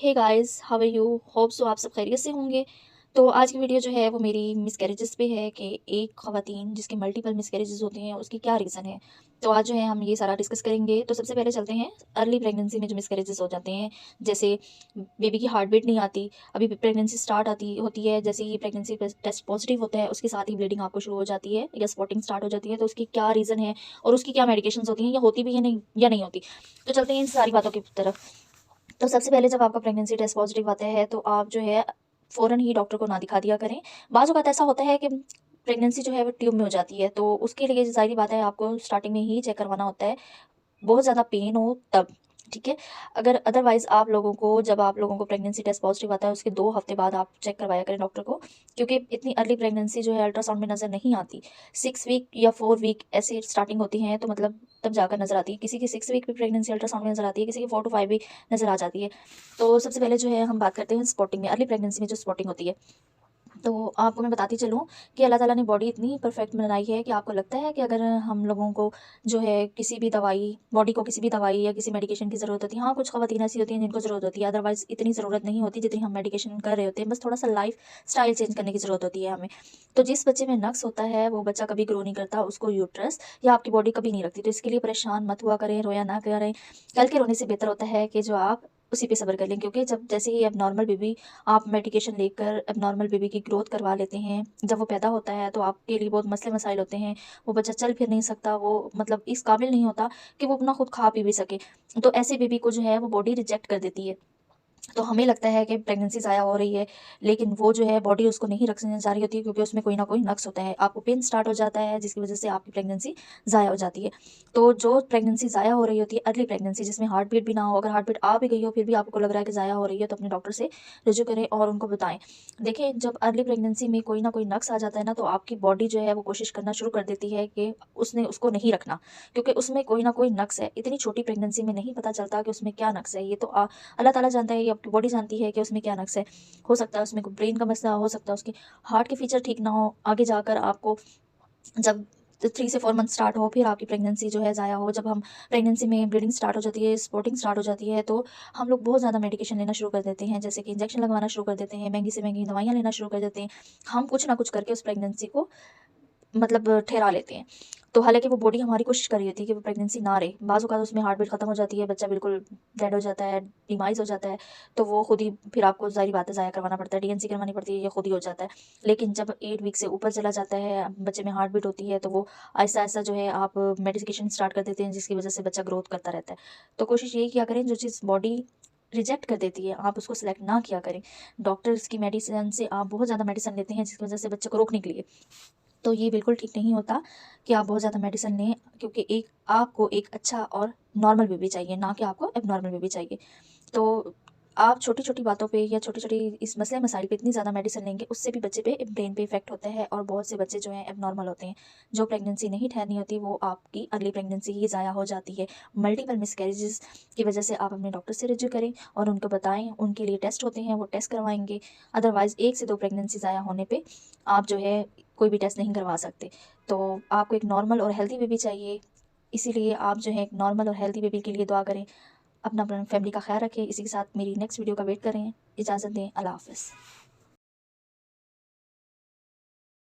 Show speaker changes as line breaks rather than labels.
Hey guys, how are you? Hope so आप सब खैरियत से होंगे। तो आज की वीडियो जो है वो मेरी मिसकैरेजेस पे है कि एक ख़वातीन जिसके मल्टीपल मिसकैरेजेस होते हैं उसकी क्या रीज़न है। तो आज जो है हम ये सारा डिस्कस करेंगे। तो सबसे पहले चलते हैं अर्ली प्रेगनेंसी में जो मिसकैरेजेस हो जाते हैं, जैसे बेबी की हार्ट बीट नहीं आती, अभी प्रेगनेंसी स्टार्ट आती होती है, जैसे ही प्रेगनेंसी टेस्ट पॉजिटिव होता है उसके साथ ही ब्लीडिंग आपको शुरू हो जाती है या स्पॉटिंग स्टार्ट हो जाती है। तो उसकी क्या रीज़न है और उसकी क्या मेडिकेशंस होती हैं या होती भी है नहीं या नहीं होती। तो चलते हैं इन सारी बातों की तरफ। तो सबसे पहले जब आपका प्रेगनेंसी टेस्ट पॉजिटिव आता है तो आप जो है फ़ौरन ही डॉक्टर को ना दिखा दिया करें। बाज़ औक़ात ऐसा होता है कि प्रेगनेंसी जो है वो ट्यूब में हो जाती है, तो उसके लिए ज़ाहिर-सी बात है आपको स्टार्टिंग में ही चेक करवाना होता है। बहुत ज़्यादा पेन हो तब, ठीक है? अगर अदरवाइज़ आप लोगों को जब आप लोगों को प्रेगनेंसी टेस्ट पॉज़िटिव आता है उसके 2 हफ़्ते बाद आप चेक करवाया करें डॉक्टर को, क्योंकि इतनी अर्ली प्रेगनेंसी जो है अल्ट्रासाउंड में नज़र नहीं आती। 6 वीक या 4 वीक ऐसे स्टार्टिंग होती हैं तो मतलब तब जाकर नज़र आती है। किसी की 6 वीक भी प्रेगनेंसी अल्ट्रासाउंड में नज़र आती है, किसी की 4 टू 5 भी नज़र आ जाती है। तो सबसे पहले जो है हम बात करते हैं स्पॉटिंग में, अर्ली प्रेगनेंसी में जो स्पॉटिंग होती है। तो आपको मैं बताती चलूँ कि अल्लाह ताला ने बॉडी इतनी परफेक्ट बनाई है कि आपको लगता है कि अगर हम लोगों को जो है किसी भी दवाई बॉडी को किसी भी दवाई या किसी मेडिकेशन की ज़रूरत होती है। हाँ, कुछ ख़वातीन ऐसी होती हैं जिनको ज़रूरत होती है, अदरवाइज़ इतनी ज़रूरत नहीं होती जितनी हम मेडिकेशन कर रहे होते हैं। बस थोड़ा-सा लाइफ़ स्टाइल चेंज करने की ज़रूरत होती है हमें। तो जिस बच्चे में नक्स होता है वो बच्चा कभी ग्रो नहीं करता, उसको यूट्रस या आपकी बॉडी कभी नहीं रखती। तो इसके लिए परेशान मत हुआ करें, रोया ना करें। कल के रोने से बेहतर होता है कि जो आप उसी पे सब्र कर लें, क्योंकि जब जैसे ही एबनॉर्मल बेबी आप मेडिकेशन लेकर एबनॉर्मल बेबी की ग्रोथ करवा लेते हैं, जब वो पैदा होता है तो आपके लिए बहुत मसले मसाइल होते हैं। वो बच्चा चल फिर नहीं सकता, वो मतलब इस काबिल नहीं होता कि वो अपना खुद खा पी भी सके। तो ऐसे बेबी को जो है वो बॉडी रिजेक्ट कर देती है। तो हमें लगता है कि प्रेगनेंसी ज़ाया हो रही है, लेकिन वो जो है बॉडी उसको नहीं रखने जा रही होती है, क्योंकि उसमें कोई ना कोई नक़्स होता है। आपको पेन स्टार्ट हो जाता है जिसकी वज़ह से आपकी प्रेगनेंसी ज़ाया हो जाती है। तो जो प्रेगनेंसी ज़ाया हो रही होती है, अर्ली प्रेगनेंसी जिसमें हार्ट बीट भी ना हो, अगर हार्ट बीट आ भी गई हो फिर भी आपको लग रहा है कि ज़ाया हो रही है, तो अपने डॉक्टर से रुजू करें और उनको बताएँ। देखिए, जब अर्ली प्रेगनेंसी में कोई ना कोई नक़्स आ जाता है ना, तो आपकी बॉडी जो है वो कोशिश करना शुरू कर देती है कि उसने उसको नहीं रखना, क्योंकि उसमें कोई ना कोई नक़्स है। इतनी छोटी प्रेगनेंसी में नहीं पता चलता कि उसमें क्या नक़्स है। ये तो अल्लाह ताला जानता है, ये आपकी बॉडी जानती है कि उसमें क्या नक़्स है। हो सकता है उसमें कोई ब्रेन का मसला हो सकता है, उसके हार्ट के फीचर ठीक ना हो, आगे जाकर आपको जब 3 से 4 मंथ स्टार्ट हो फिर आपकी प्रेगनेंसी जो है ज़ाया हो। जब हम प्रेगनेंसी में ब्लीडिंग स्टार्ट हो जाती है, स्पॉटिंग स्टार्ट हो जाती है, तो हम लोग बहुत ज़्यादा मेडिकेशन लेना शुरू कर देते हैं, जैसे कि इंजेक्शन लगवाना शुरू कर देते हैं, महँगी से महँगी दवाइयाँ लेना शुरू कर देते हैं। हम कुछ ना कुछ करके उस प्रेगनेंसी को मतलब ठहरा लेते हैं। तो हालाँकि वो बॉडी हमारी कोशिश कर रही होती है कि वो प्रेगनेंसी ना रहे। बाज़ औक़ात उसमें हार्ट बीट ख़त्म हो जाती है, बच्चा बिल्कुल डेड हो जाता है, डिमाइज़ हो जाता है, तो वो खुद ही फिर आपको ज़ाहिर बात है ज़ाया करवाना पड़ता है, डीएनसी करवानी पड़ती है, ये खुद ही हो जाता है। लेकिन जब 8 वीक से ऊपर चला जाता है, बच्चे में हार्ट बीट होती है, तो वो आहिस्ता-आहिस्ता जो है आप मेडिकेशन स्टार्ट कर देते हैं, जिसकी वज़ह से बच्चा ग्रोथ करता रहता है। तो कोशिश यही किया करें, जो चीज़ बॉडी रिजेक्ट कर देती है, आप उसको सेलेक्ट ना किया करें। डॉक्टर्स की मेडिसिन से आप बहुत ज़्यादा मेडिसिन लेते हैं, जिसकी वज़ह से बच्चे को रोकने के लिए। तो ये बिल्कुल ठीक नहीं होता कि आप बहुत ज़्यादा मेडिसिन लें, क्योंकि एक आपको एक अच्छा और नॉर्मल बेबी चाहिए, ना कि आपको एबनॉर्मल बेबी चाहिए। तो आप छोटी-छोटी बातों पे या छोटी-छोटी इस मसले मसाइल पे इतनी ज़्यादा मेडिसिन लेंगे, उससे भी बच्चे पे ब्रेन पे इफ़ेक्ट होता है और बहुत से बच्चे जो हैं एबनॉर्मल होते हैं। जो प्रेगनेंसी नहीं ठहरनी होती वो आपकी अर्ली प्रेगनेंसी ही ज़ाया हो जाती है। मल्टीपल मिसकैरेजेस की वजह से आप अपने डॉक्टर से रुजू करें और उनको बताएँ, उनके लिए टेस्ट होते हैं वो टेस्ट करवाएँगे। अदरवाइज़ 1 से 2 प्रेगनेंसी ज़ाया होने पे आप जो है कोई भी टेस्ट नहीं करवा सकते। तो आपको एक नॉर्मल और हेल्दी बेबी चाहिए, इसीलिए आप जो है एक नॉर्मल और हेल्दी बेबी के लिए दुआ करें। अपना फैमिली का ख़्याल रखें। इसी के साथ मेरी नेक्स्ट वीडियो का वेट कर रहे हैं। इजाज़त दें। अल्लाह हाफ़िज़।